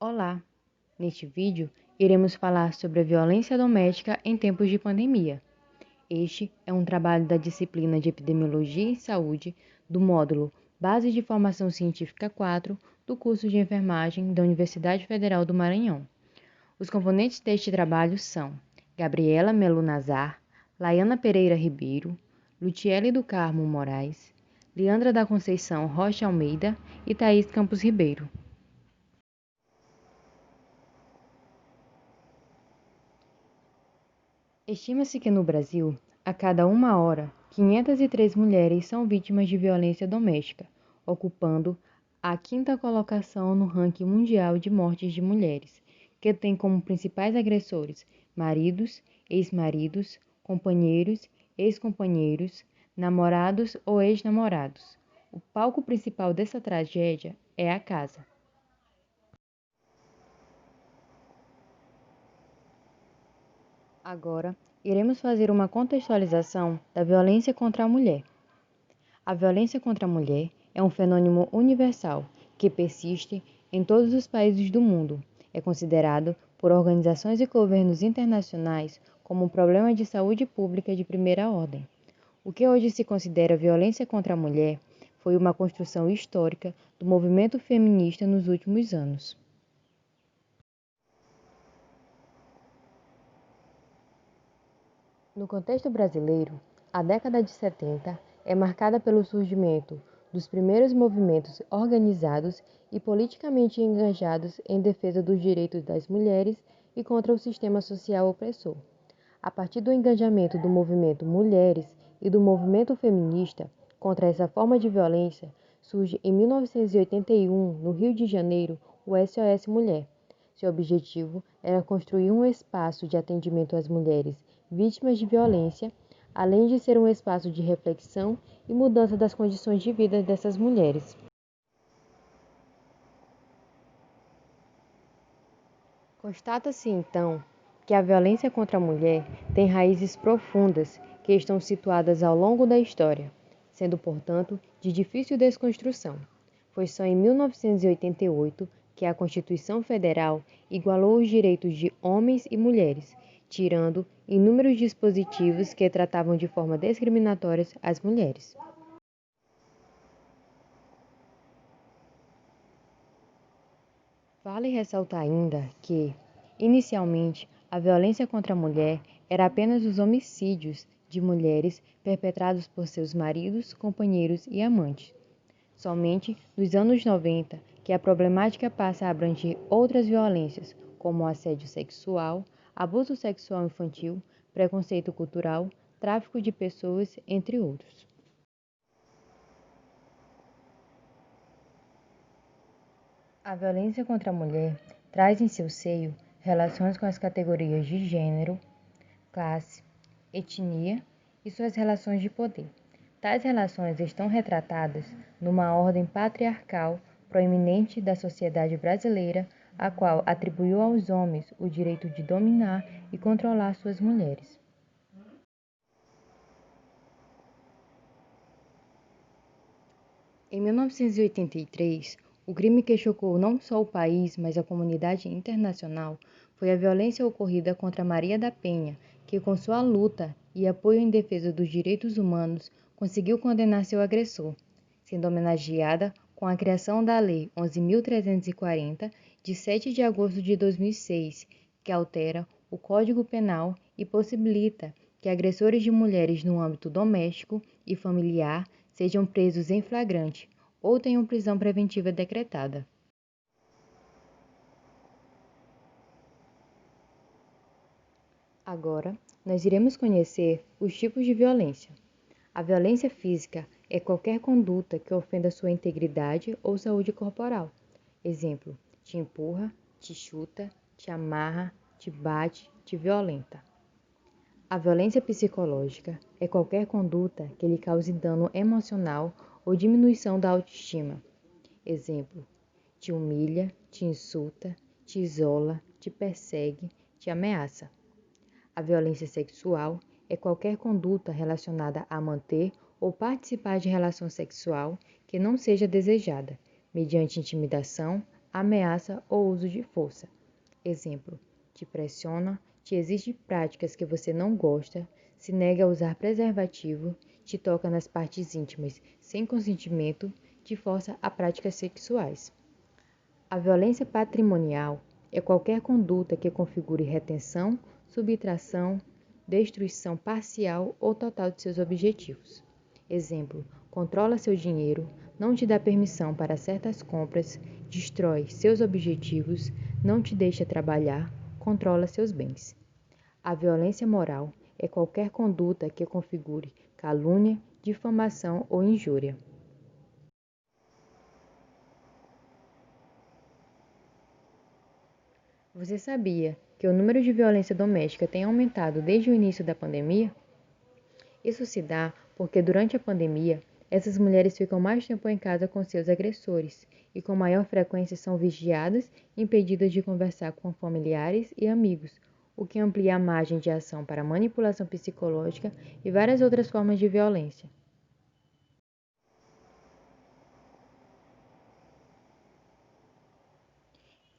Olá! Neste vídeo, iremos falar sobre a violência doméstica em tempos de pandemia. Este é um trabalho da disciplina de Epidemiologia e Saúde do módulo Base de Formação Científica 4 do curso de Enfermagem da Universidade Federal do Maranhão. Os componentes deste trabalho são Gabriela Melo Nazar, Laiana Pereira Ribeiro, Lutiele do Carmo Moraes, Leandra da Conceição Rocha Almeida e Thaís Campos Ribeiro. Estima-se que no Brasil, a cada 1 hora, 503 mulheres são vítimas de violência doméstica, ocupando a 5ª colocação no ranking mundial de mortes de mulheres, que tem como principais agressores maridos, ex-maridos, companheiros, ex-companheiros, namorados ou ex-namorados. O palco principal dessa tragédia é a casa. Agora, iremos fazer uma contextualização da violência contra a mulher. A violência contra a mulher é um fenômeno universal que persiste em todos os países do mundo. É considerado por organizações e governos internacionais como um problema de saúde pública de primeira ordem. O que hoje se considera violência contra a mulher foi uma construção histórica do movimento feminista nos últimos anos. No contexto brasileiro, a década de 70 é marcada pelo surgimento dos primeiros movimentos organizados e politicamente engajados em defesa dos direitos das mulheres e contra o sistema social opressor. A partir do engajamento do movimento Mulheres e do movimento feminista contra essa forma de violência, surge em 1981, no Rio de Janeiro, o SOS Mulher. Seu objetivo era construir um espaço de atendimento às mulheres vítimas de violência, além de ser um espaço de reflexão e mudança das condições de vida dessas mulheres. Constata-se, então, que a violência contra a mulher tem raízes profundas que estão situadas ao longo da história, sendo, portanto, de difícil desconstrução. Foi só em 1988 que a Constituição Federal igualou os direitos de homens e mulheres, tirando inúmeros dispositivos que tratavam de forma discriminatória as mulheres. Vale ressaltar ainda que, inicialmente, a violência contra a mulher era apenas os homicídios de mulheres perpetrados por seus maridos, companheiros e amantes. Somente nos anos 90 que a problemática passa a abranger outras violências, como o assédio sexual, abuso sexual infantil, preconceito cultural, tráfico de pessoas, entre outros. A violência contra a mulher traz em seu seio relações com as categorias de gênero, classe, etnia e suas relações de poder. Tais relações estão retratadas numa ordem patriarcal proeminente da sociedade brasileira, a qual atribuiu aos homens o direito de dominar e controlar suas mulheres. Em 1983, o crime que chocou não só o país, mas a comunidade internacional foi a violência ocorrida contra Maria da Penha, que com sua luta e apoio em defesa dos direitos humanos conseguiu condenar seu agressor, sendo homenageada com a criação da Lei 11.340, de 7 de agosto de 2006, que altera o Código Penal e possibilita que agressores de mulheres no âmbito doméstico e familiar sejam presos em flagrante ou tenham prisão preventiva decretada. Agora, nós iremos conhecer os tipos de violência. A violência física é qualquer conduta que ofenda sua integridade ou saúde corporal. Exemplo: te empurra, te chuta, te amarra, te bate, te violenta. A violência psicológica é qualquer conduta que lhe cause dano emocional ou diminuição da autoestima. Exemplo: te humilha, te insulta, te isola, te persegue, te ameaça. A violência sexual é qualquer conduta relacionada a manter ou participar de relação sexual que não seja desejada, mediante intimidação, ameaça ou uso de força. Exemplo: te pressiona, te exige práticas que você não gosta, se nega a usar preservativo, te toca nas partes íntimas sem consentimento, te força a práticas sexuais. A violência patrimonial é qualquer conduta que configure retenção, subtração, destruição parcial ou total de seus objetivos. Exemplo: controla seu dinheiro, não te dá permissão para certas compras, destrói seus objetivos, não te deixa trabalhar, controla seus bens. A violência moral é qualquer conduta que configure calúnia, difamação ou injúria. Você sabia que o número de violência doméstica tem aumentado desde o início da pandemia? Isso se dá porque durante a pandemia, essas mulheres ficam mais tempo em casa com seus agressores e com maior frequência são vigiadas e impedidas de conversar com familiares e amigos, o que amplia a margem de ação para manipulação psicológica e várias outras formas de violência.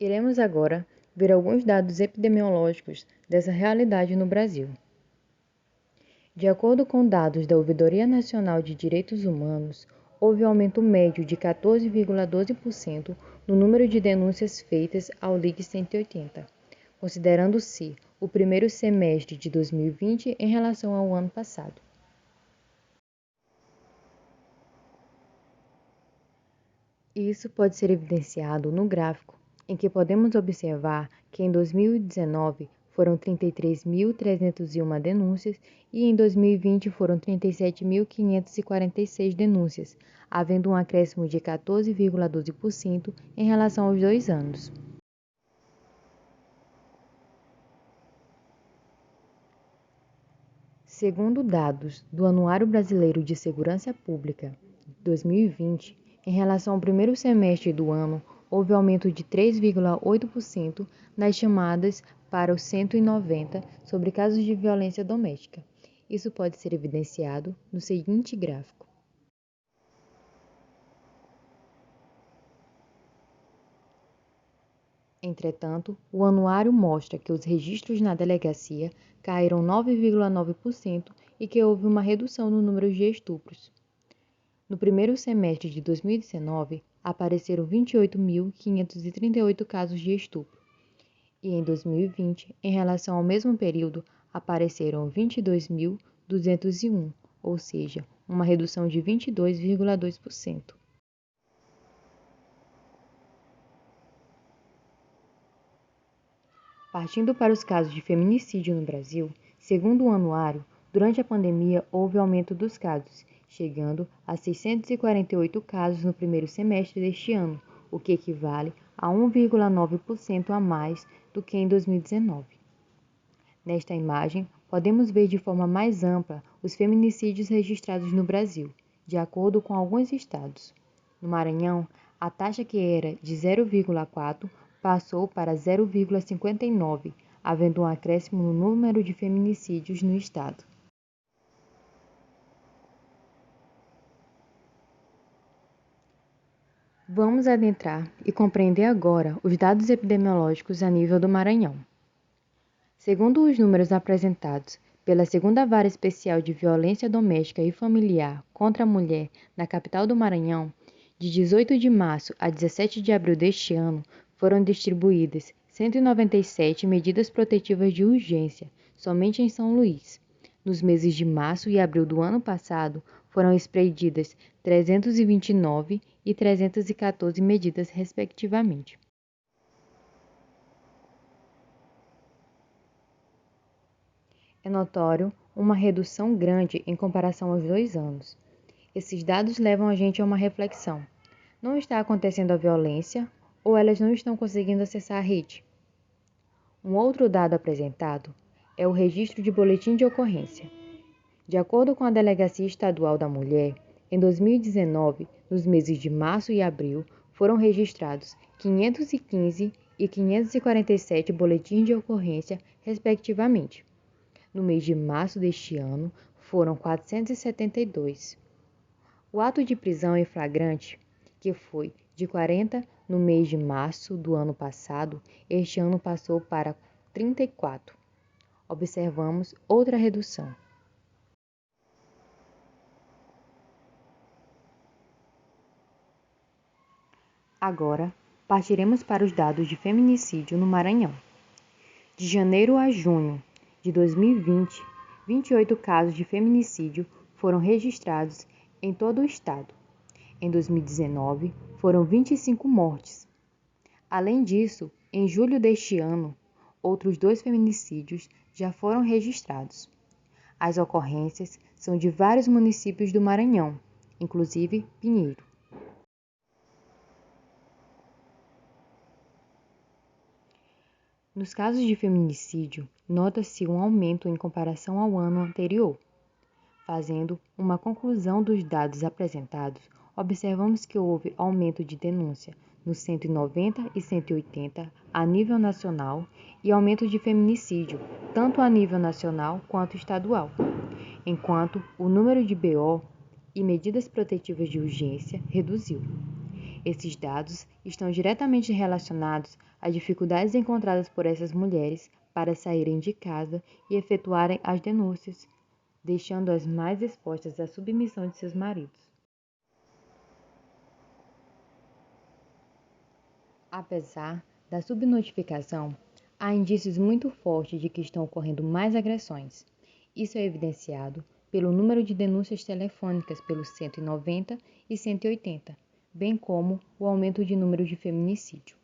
Iremos agora ver alguns dados epidemiológicos dessa realidade no Brasil. De acordo com dados da Ouvidoria Nacional de Direitos Humanos, houve aumento médio de 14,12% no número de denúncias feitas ao Ligue 180, considerando-se o primeiro semestre de 2020 em relação ao ano passado. Isso pode ser evidenciado no gráfico, em que podemos observar que em 2019 foram 33.301 denúncias e em 2020 foram 37.546 denúncias, havendo um acréscimo de 14,12% em relação aos 2 anos. Segundo dados do Anuário Brasileiro de Segurança Pública 2020, em relação ao primeiro semestre do ano, houve aumento de 3,8% nas chamadas para o 190 sobre casos de violência doméstica. Isso pode ser evidenciado no seguinte gráfico. Entretanto, o anuário mostra que os registros na delegacia caíram 9,9% e que houve uma redução no número de estupros. No primeiro semestre de 2019, apareceram 28.538 casos de estupro, e em 2020, em relação ao mesmo período, apareceram 22.201, ou seja, uma redução de 22,2%. Partindo para os casos de feminicídio no Brasil, segundo o anuário, durante a pandemia houve aumento dos casos, chegando a 648 casos no primeiro semestre deste ano, o que equivale a 1,9% a mais do que em 2019. Nesta imagem, podemos ver de forma mais ampla os feminicídios registrados no Brasil, de acordo com alguns estados. No Maranhão, a taxa que era de 0,4 passou para 0,59, havendo um acréscimo no número de feminicídios no estado. Vamos adentrar e compreender agora os dados epidemiológicos a nível do Maranhão. Segundo os números apresentados pela Segunda Vara Especial de Violência Doméstica e Familiar contra a Mulher na capital do Maranhão, de 18 de março a 17 de abril deste ano, foram distribuídas 197 medidas protetivas de urgência, somente em São Luís. Nos meses de março e abril do ano passado, foram expedidas 329 e 314 medidas, respectivamente. É notório uma redução grande em comparação aos 2 anos. Esses dados levam a gente a uma reflexão. Não está acontecendo a violência ou elas não estão conseguindo acessar a rede? Um outro dado apresentado é o registro de boletim de ocorrência. De acordo com a Delegacia Estadual da Mulher, em 2019, nos meses de março e abril, foram registrados 515 e 547 boletins de ocorrência, respectivamente. No mês de março deste ano, foram 472. O ato de prisão em flagrante, que foi de 40 no mês de março do ano passado, este ano passou para 34. Observamos outra redução. Agora, partiremos para os dados de feminicídio no Maranhão. De janeiro a junho de 2020, 28 casos de feminicídio foram registrados em todo o estado. Em 2019, foram 25 mortes. Além disso, em julho deste ano, outros 2 feminicídios já foram registrados. As ocorrências são de vários municípios do Maranhão, inclusive Pinheiro. Nos casos de feminicídio, nota-se um aumento em comparação ao ano anterior. Fazendo uma conclusão dos dados apresentados, observamos que houve aumento de denúncia no 190 e 180 a nível nacional e aumento de feminicídio, tanto a nível nacional quanto estadual, enquanto o número de BO e medidas protetivas de urgência reduziu. Esses dados estão diretamente relacionados às dificuldades encontradas por essas mulheres para saírem de casa e efetuarem as denúncias, deixando-as mais expostas à submissão de seus maridos. Apesar da subnotificação, há indícios muito fortes de que estão ocorrendo mais agressões. Isso é evidenciado pelo número de denúncias telefônicas pelos 190 e 180, bem como o aumento de número de feminicídio.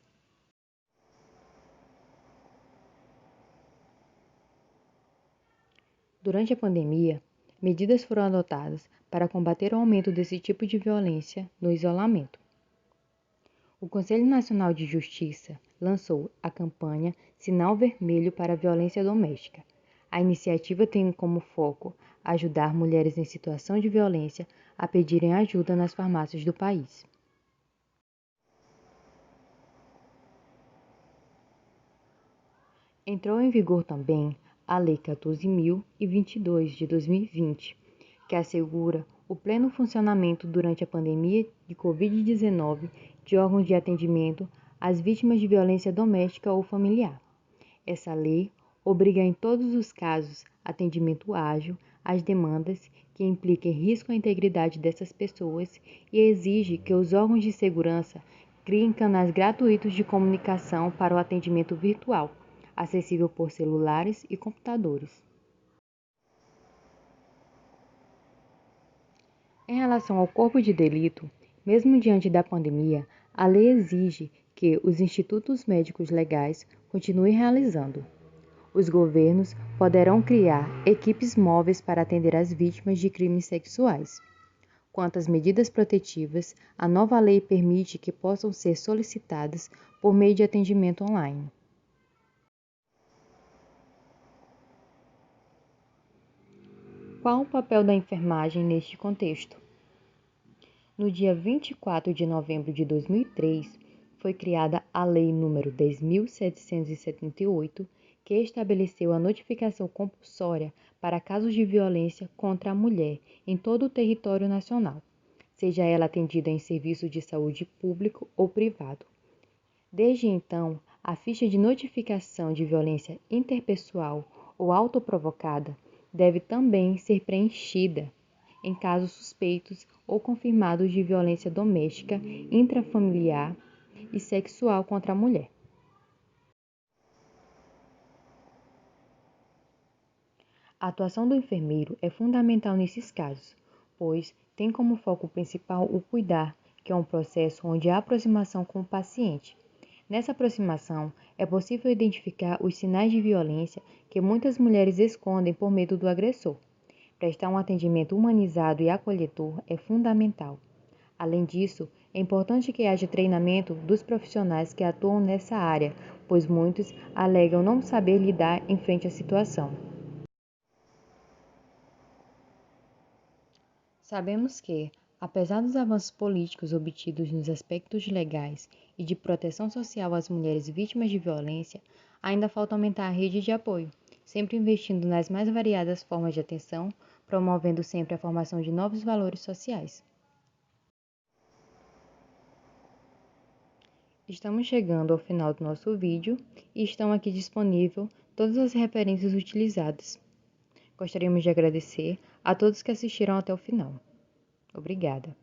Durante a pandemia, medidas foram adotadas para combater o aumento desse tipo de violência no isolamento. O Conselho Nacional de Justiça lançou a campanha Sinal Vermelho para a Violência Doméstica. A iniciativa tem como foco ajudar mulheres em situação de violência a pedirem ajuda nas farmácias do país. Entrou em vigor também a Lei 14.022 de 2020, que assegura o pleno funcionamento durante a pandemia de Covid-19 de órgãos de atendimento às vítimas de violência doméstica ou familiar. Essa lei obriga em todos os casos atendimento ágil às demandas que impliquem risco à integridade dessas pessoas e exige que os órgãos de segurança criem canais gratuitos de comunicação para o atendimento virtual, acessível por celulares e computadores. Em relação ao corpo de delito, mesmo diante da pandemia, a lei exige que os institutos médicos legais continuem realizando. Os governos poderão criar equipes móveis para atender as vítimas de crimes sexuais. Quanto às medidas protetivas, a nova lei permite que possam ser solicitadas por meio de atendimento online. Qual o papel da enfermagem neste contexto? No dia 24 de novembro de 2003, foi criada a Lei nº 10.778, que estabeleceu a notificação compulsória para casos de violência contra a mulher em todo o território nacional, seja ela atendida em serviço de saúde público ou privado. Desde então, a ficha de notificação de violência interpessoal ou autoprovocada deve também ser preenchida em casos suspeitos ou confirmados de violência doméstica, intrafamiliar e sexual contra a mulher. A atuação do enfermeiro é fundamental nesses casos, pois tem como foco principal o cuidar, que é um processo onde há aproximação com o paciente. Nessa aproximação, é possível identificar os sinais de violência que muitas mulheres escondem por medo do agressor. Prestar um atendimento humanizado e acolhedor é fundamental. Além disso, é importante que haja treinamento dos profissionais que atuam nessa área, pois muitos alegam não saber lidar em frente à situação. Sabemos que, apesar dos avanços políticos obtidos nos aspectos legais e de proteção social às mulheres vítimas de violência, ainda falta aumentar a rede de apoio, sempre investindo nas mais variadas formas de atenção, promovendo sempre a formação de novos valores sociais. Estamos chegando ao final do nosso vídeo e estão aqui disponível todas as referências utilizadas. Gostaríamos de agradecer a todos que assistiram até o final. Obrigada!